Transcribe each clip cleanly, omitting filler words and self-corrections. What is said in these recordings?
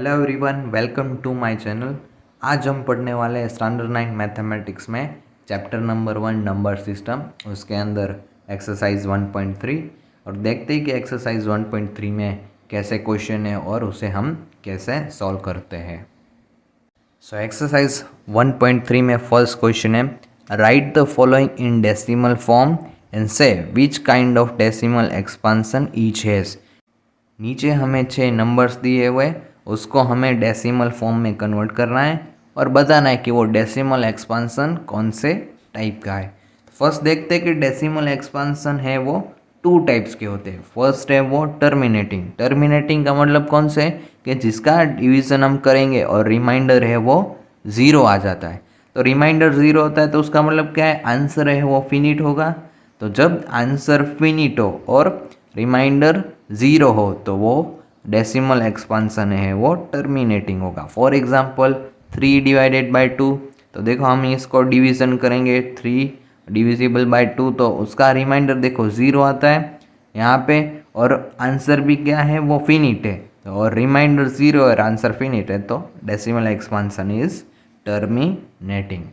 Hello everyone, welcome to my channel. आज हम पढ़ने वाले हैं स्टैंडर्ड 9 मैथमेटिक्स में चैप्टर नंबर 1 नंबर सिस्टम, उसके अंदर एक्सरसाइज 1.3 और देखते हैं कि एक्सरसाइज 1.3 में कैसे क्वेश्चन है और उसे हम कैसे सॉल्व करते हैं। सो एक्सरसाइज 1.3 में फर्स्ट क्वेश्चन है, write the following in decimal form and say which kind of decimal expansion each has. नीचे हमें 6 नंबर्स दिए हुए, उसको हमें डेसिमल फॉर्म में कन्वर्ट करना है और बताना है कि वो डेसिमल एक्सपांसन कौन से टाइप का है। फर्स्ट देखते हैं कि डेसिमल एक्सपांसन है वो 2 टाइप्स के होते हैं। फर्स्ट है वो टर्मिनेटिंग। टर्मिनेटिंग का मतलब कौन से कि जिसका डिवीज़न हम करेंगे और रिमाइंडर है वो 0 आ जाता है। तो रिमाइंडर 0 होता है तो उसका मतलब क्या है, आंसर है वो फिनिट होगा। तो जब आंसर फिनिट हो और रिमाइंडर 0 हो तो वो डेसिमल एक्सपांसन है वो टर्मिनेटिंग होगा। फॉर एग्जांपल 3 डिवाइडेड बाय 2, तो देखो हम इसको डिवीज़न करेंगे 3 डिविजिबल बाय 2 तो उसका रिमाइंडर देखो 0 आता है यहाँ पे और आंसर भी क्या है वो फिनिट है। तो और रिमाइंडर 0 और आंसर फिनिट है तो decimal expansion is terminating.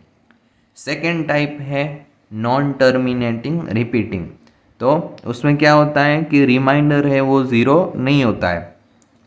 Second type है नॉन टर्मिनेटिंग रिपीटिंग। तो उसमें क्या होता है कि रिमाइंडर है वो 0 नहीं होता है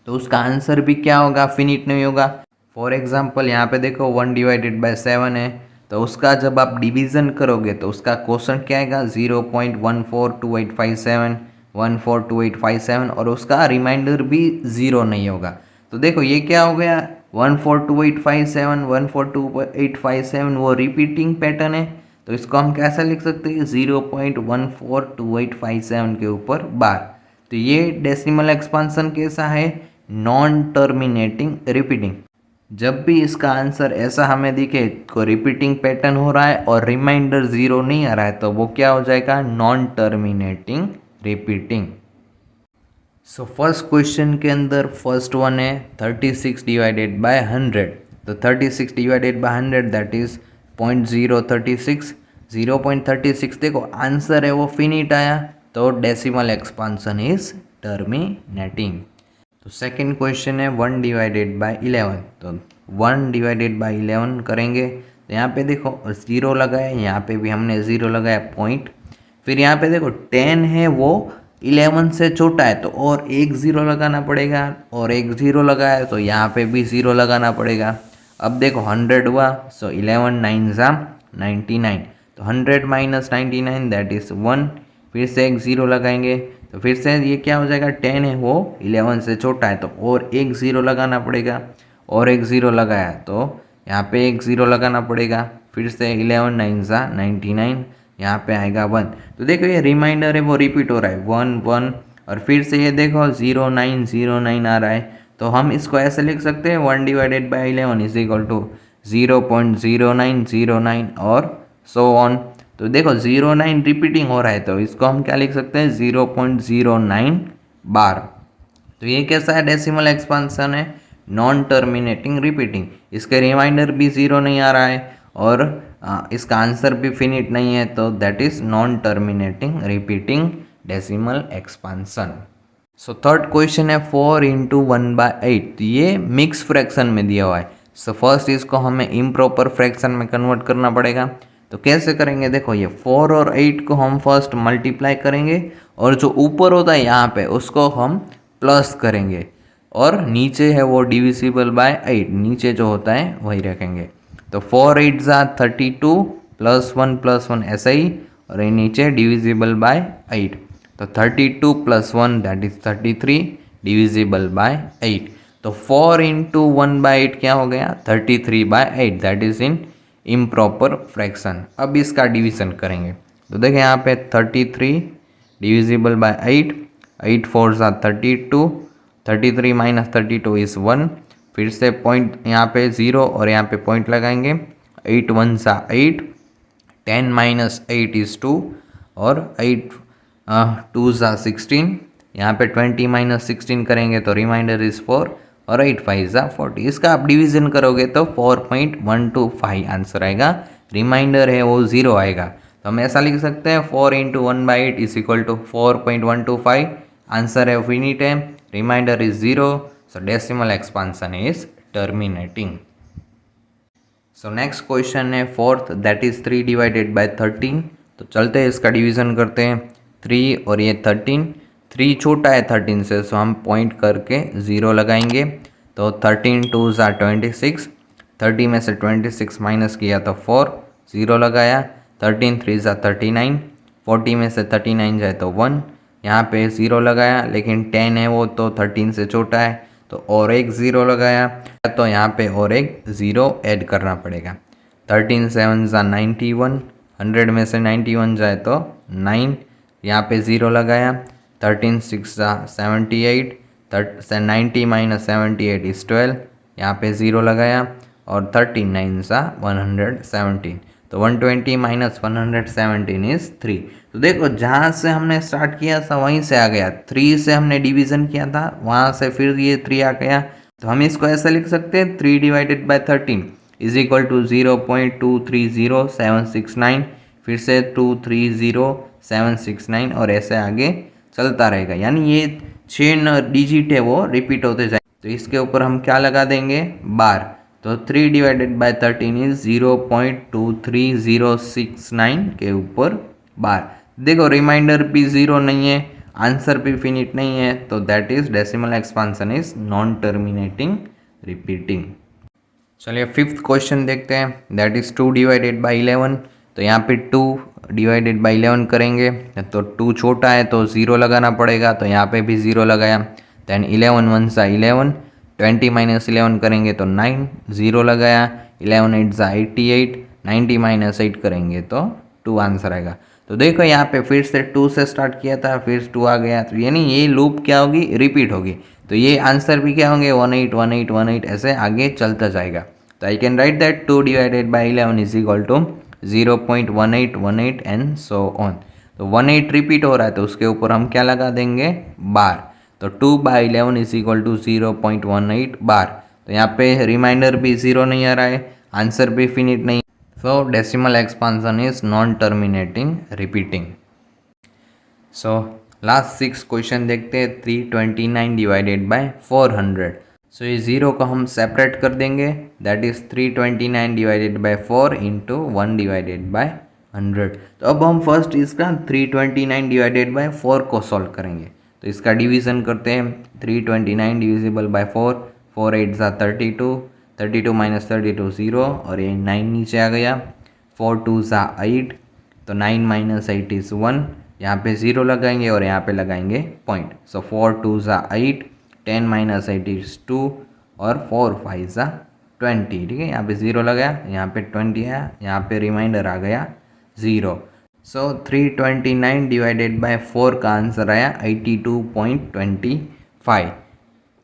तो उसका आंसर भी क्या होगा, फिनिट नहीं होगा। फॉर एग्जांपल यहाँ पे देखो 1 डिवाइडेड बाय 7 है तो उसका जब आप डिवीज़न करोगे तो उसका क्वोशंट क्या आएगा 0.142857 142857 और उसका रिमाइंडर भी 0 नहीं होगा। तो देखो ये क्या हो गया, 142857 142857 वो रिपीटिंग पैटर्न है तो इसको हम कैसे लिख सकते हैं 0.142857 के ऊपर बार। तो ये डेसिमल एक्सपांसन कैसा है, नॉन टर्मिनेटिंग रिपीटिंग। जब भी इसका आंसर ऐसा हमें दिखे को रिपीटिंग पैटर्न हो रहा है और रिमाइंडर 0 नहीं आ रहा है तो वो क्या हो जाएगा, non terminating repeating. So first question के अंदर फर्स्ट वन है 36 डिवाइडेड बाय 100। तो 36 डिवाइडेड बाय 100 दैट इज 0.036। 0.36 देखो आंसर है वो फिनिट आया तो डेसिमल एक्सपांसन इज टर्मिनेटिंग। तो सेकंड क्वेश्चन है 1 डिवाइडेड बाय 11। तो 1 डिवाइडेड बाय 11 करेंगे तो यहाँ पे देखो 0 लगाया, यहाँ पे भी हमने 0 लगाया पॉइंट। फिर यहाँ पे देखो 10 है वो 11 से छोटा है तो और एक 0 लगाना पड़ेगा और एक 0 लगाया तो यहाँ पे भी 0 लगाना पड़ेगा। अब देखो 100 हुआ सो 11 9 ज़ा 99 तो 100 माइनस 99 दैट इज़ 1। फिर से एक 0 लगाएंगे तो फिर से ये क्या हो जाएगा, 10 है वो 11 से छोटा है तो और एक 0 लगाना पड़ेगा और एक 0 लगाया तो यहाँ पे एक 0 लगाना पड़ेगा। फिर से 11 9 ज़ा 99 यहाँ पे आएगा 1। तो देखो ये रिमाइंडर है वो रिपीट हो रहा है 1 1 और फिर से ये देखो 0 9 0 9 आ रहा है तो हम इसको ऐसे लिख सकते हैं 1 divided by 11 is equal to 0.0909 और सो ऑन। तो देखो 09 रिपीटिंग हो रहा है तो इसको हम क्या लिख सकते हैं 0.09 बार। तो ये कैसा है, डेसिमल एक्सपांसन है, नॉन टर्मिनेटिंग रिपीटिंग। इसके रिमाइंडर भी 0 नहीं आ रहा है और इसका आंसर भी फिनिट नहीं है तो that is non terminating repeating decimal expansion. So third question है 4 इंटू 1/8। तो ये मिक्स फ्रैक्शन में दिया हुआ है। सो फर्स्ट इसको हमें इम्प्रॉपर फ्रैक्शन में कन्वर्ट करना पड़ेगा। तो कैसे करेंगे, देखो ये 4 और 8 को हम फर्स्ट मल्टीप्लाई करेंगे और जो ऊपर होता है यहाँ पे उसको हम प्लस करेंगे और नीचे है वो डिविजिबल बाय 8, नीचे जो होता है वही रखेंगे। तो 4 8 ज़ा 32 प्लस 1 ऐसा ही और ये नीचे डिविजिबल बाय 8। तो 32 plus 1 that is 33 divisible by 8। तो 4 इंटू 1/8 क्या हो गया 33/8 that is in improper fraction. अब इसका डिवीजन करेंगे तो देखें यहाँ पे 33 डिविजिबल बाय 8, 8 4 ज़ा 32, 33 माइनस 32 इज़ 1। फिर से पॉइंट यहाँ पे 0 और यहाँ पे पॉइंट लगाएंगे, 8 1 ज़ा 8, 10 माइनस 8 इज़ 2 और 8 2 ज़ा 16। यहाँ पे 20 माइनस 16 करेंगे तो रिमाइंडर इज़ 4 और 8 5 ज़ा 40। इसका आप डिवीज़न करोगे तो 4.125 आंसर आएगा, रिमाइंडर है वो 0 आएगा। तो हम ऐसा लिख सकते हैं 4 into 1/8 is equal to 4.125। Answer है फिनिट है, remainder is 0 So decimal expansion is terminating. So next question है fourth, that is 3 divided by 13। तो चलते हैं इसका डिवीजन करते हैं। 3 और ये 13, 3 छोटा है 13 से, सो हम पॉइंट करके 0 लगाएंगे। तो 13 2 ज़ा 26, 30 में से 26 माइनस किया तो 4, 0 लगाया। 13 3 ज़ा 39, 40 में से 39 जाए तो 1, यहाँ पे 0 लगाया, लेकिन 10 है वो तो 13 से छोटा है तो और एक 0 लगाया, तो यहाँ पे और एक 0 ऐड करना पड़ेगा। 13 7 ज़ा 91, 100 में से 91 जाए तो 9, यहाँ पे 0 लगाया। 13 6 ज़ा 78, 90 माइनस 78 इज 12, यहाँ पे 0 लगाया। और 13 9 ज़ा 117, तो 120 माइनस 117 इज 3। तो देखो जहाँ से हमने स्टार्ट किया था वहीं से आ गया, 3 से हमने डिवीज़न किया था, वहाँ से फिर ये 3 आ गया। तो हम इसको ऐसा लिख सकते हैं 3 divided by 13 is equal to 0.230769, फिर से 230,769 और ऐसे आगे चलता रहेगा, यानी ये 6 डिजिट है वो रिपीट होते जाए। तो इसके ऊपर हम क्या लगा देंगे, बार। तो 3 डिवाइडेड बाय 13 इज 0.23069 के ऊपर बार। देखो रिमाइंडर भी 0 नहीं है, आंसर भी फिनिट नहीं है, तो that is decimal expansion is non terminating repeating. चलिए फिफ्थ क्वेश्चन देखते हैं, दैट इज 2 डिवाइडेड बाई 11। तो यहाँ पे 2 डिवाइडेड बाई 11 करेंगे, तो 2 छोटा है तो 0 लगाना पड़ेगा, तो यहाँ पे भी 0 लगाया। दैन 11 1 सा 11, 20 माइनस 11 करेंगे तो 9, 0 लगाया। 11 8 सा 88, 90 माइनस 8 करेंगे तो 2 आंसर आएगा। तो देखो यहाँ पे फिर से 2 से स्टार्ट किया था, फिर 2 आ गया, तो यानी ये लूप क्या होगी, रिपीट होगी। तो ये आंसर भी क्या होंगे 18 18 18 ऐसे आगे चलता जाएगा। तो I can write that 2 divided by 11 is equal to 0.1818 and so on. तो 18 रिपीट हो रहा है तो उसके ऊपर हम क्या लगा देंगे, बार। तो 2 बाई 11 इज इक्वल टू 0.18 बार। तो यहाँ पे रिमाइंडर भी 0 नहीं आ रहा है, आंसर भी फिनिट नहीं। So decimal expansion is non-terminating repeating. So last 6 question देखते हैं। 329 डिवाइडेड बाय 400। सो ये 0 को हम सेपरेट कर देंगे, that is 329 divided by 4 into 1 divided by 100। तो अब हम फर्स्ट इसका 329 डिवाइडेड बाय 4 को सॉल्व करेंगे। तो इसका डिवीजन करते हैं। 329 डिविजिबल बाय 4, 4 8 ज़ा 32, 32 माइनस 32 0 और ये 9 नीचे आ गया। 4 2 ज़ा 8, तो 9 माइनस 8 इज़ 1, यहाँ पे 0 लगाएंगे और यहाँ पे लगाएंगे पॉइंट। सो 4 2 ज़ा 8, 10 माइनस 8 इज़ 2 और 4 5 ज़ा 20। ठीक है, यहाँ पे 0 लगाया, यहाँ पे 20 आया, यहाँ पे रिमाइंडर आ गया 0। सो 329 डिवाइडेड बाय 4 का आंसर आया 82.25।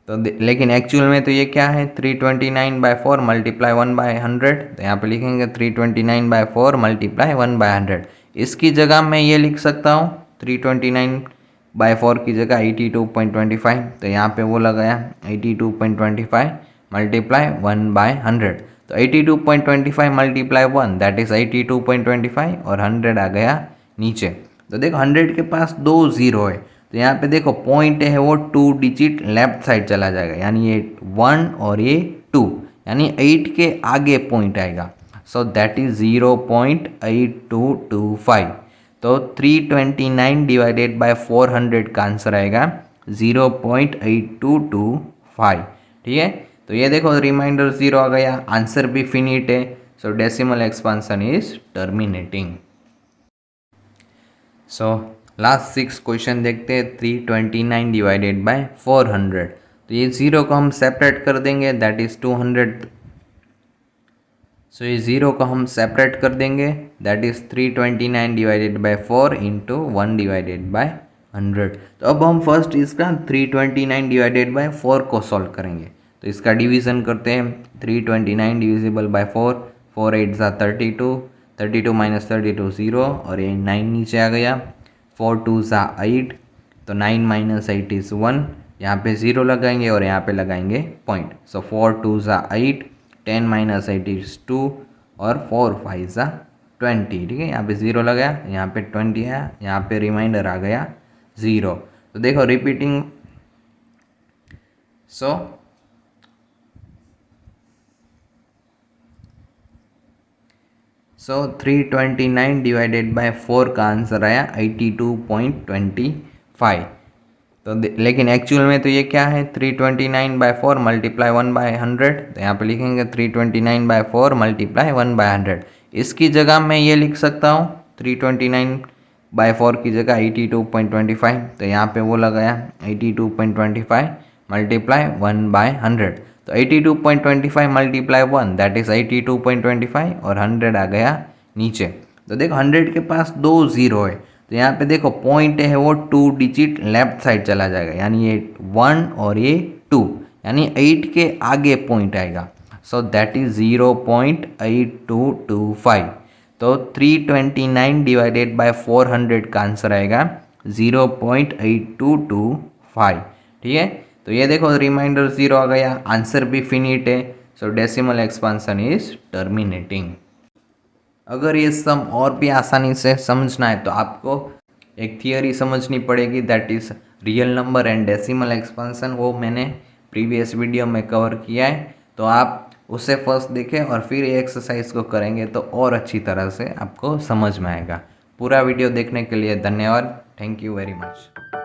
तो लेकिन एक्चुअल में तो ये क्या है, 329 बाय 4 मल्टीप्लाई 1 बाय 100। तो यहाँ पे लिखेंगे 329 बाय 4 मल्टीप्लाई 1 बाय 100। इसकी जगह मैं ये लिख सकता हूँ 329 बाय 4 की जगह 82.25। तो यहाँ पे वो लगाया 82.25 मल्टीप्लाई 1 बाय 100। तो 82.25 मल्टीप्लाई 1 दैट इज 82.25 और 100 आ गया नीचे। तो देखो 100 के पास 2 0 है, तो यहाँ पे देखो पॉइंट है वो 2 डिजिट लेफ्ट साइड चला जाएगा, यानी ये 1 और ये 2, यानी 8 के आगे पॉइंट आएगा। So that is 0.8225। तो 329 डिवाइडेड बाय 400 का आंसर आएगा 0.8225। ठीक है, तो ये देखो रिमाइंडर 0 आ गया, आंसर भी फिनिट है। सो decimal expansion is terminating. So last 6 question देखते हैं। 329 डिवाइडेड बाय 400। तो ये 0 को हम सेपरेट कर देंगे, दैट इज 200। सो ये 0 को हम सेपरेट कर देंगे, that is 329 divided by 4 into 1 divided by 100। तो अब हम फर्स्ट इसका 329 डिवाइडेड बाय 4 को सॉल्व करेंगे। तो इसका डिवीजन करते हैं। 329 डिविजिबल बाय 4, 4 8 ज़ा 32, 32 माइनस 32 0 और ये 9 नीचे आ गया। 4 2 ज़ा 8, तो 9 माइनस 8 इज़ 1, यहाँ पे 0 लगाएंगे और यहाँ पे लगाएंगे पॉइंट। सो 4 2 ज़ा 8, 10 माइनस 8 इज़ 2 और 4 5 ज़ा 20। ठीक है, यहाँ पे 0 लगाया, यहाँ पे 20 आया, यहाँ पे रिमाइंडर आ गया 0। तो देखो repeating. So so 329 divided by 4 का आंसर आया 82.25। तो लेकिन एक्चुअल में तो ये क्या है, 329 बाय 4 मल्टीप्लाई 1/100। तो यहाँ पे लिखेंगे 329 बाय 4 मल्टीप्लाई 1/100। इसकी जगह मैं ये लिख सकता हूँ 329 बाय 4 की जगह 82.25। तो यहाँ पे वो लगाया 82.25 मल्टीप्लाई 1/100। तो 82.25 मल्टीप्लाई 1 दैट इज 82.25 और 100 आ गया नीचे। तो देखो 100 के पास 2 0 है, तो यहाँ पे देखो पॉइंट है वो 2 डिजिट लेफ्ट साइड चला जाएगा, यानी ये 1 और ये 2, यानी 8 के आगे पॉइंट आएगा। So that is 0.8225। तो 329 डिवाइडेड बाय 400 का आंसर आएगा 0.8225। ठीक है, तो ये देखो रिमाइंडर 0 आ गया, आंसर भी फिनिट है। सो डेसिमल एक्सपांशन इज टर्मिनेटिंग। अगर ये सम और भी आसानी से समझना है तो आपको एक थियरी समझनी पड़ेगी, that is real number and decimal expansion. वो मैंने प्रीवियस वीडियो में कवर किया है, तो आप उसे फर्स्ट देखें और फिर ये एक्सरसाइज को करेंगे तो और अच्छी तरह से आपको समझ में आएगा। पूरा वीडियो देखने के लिए धन्यवाद। Thank you very much.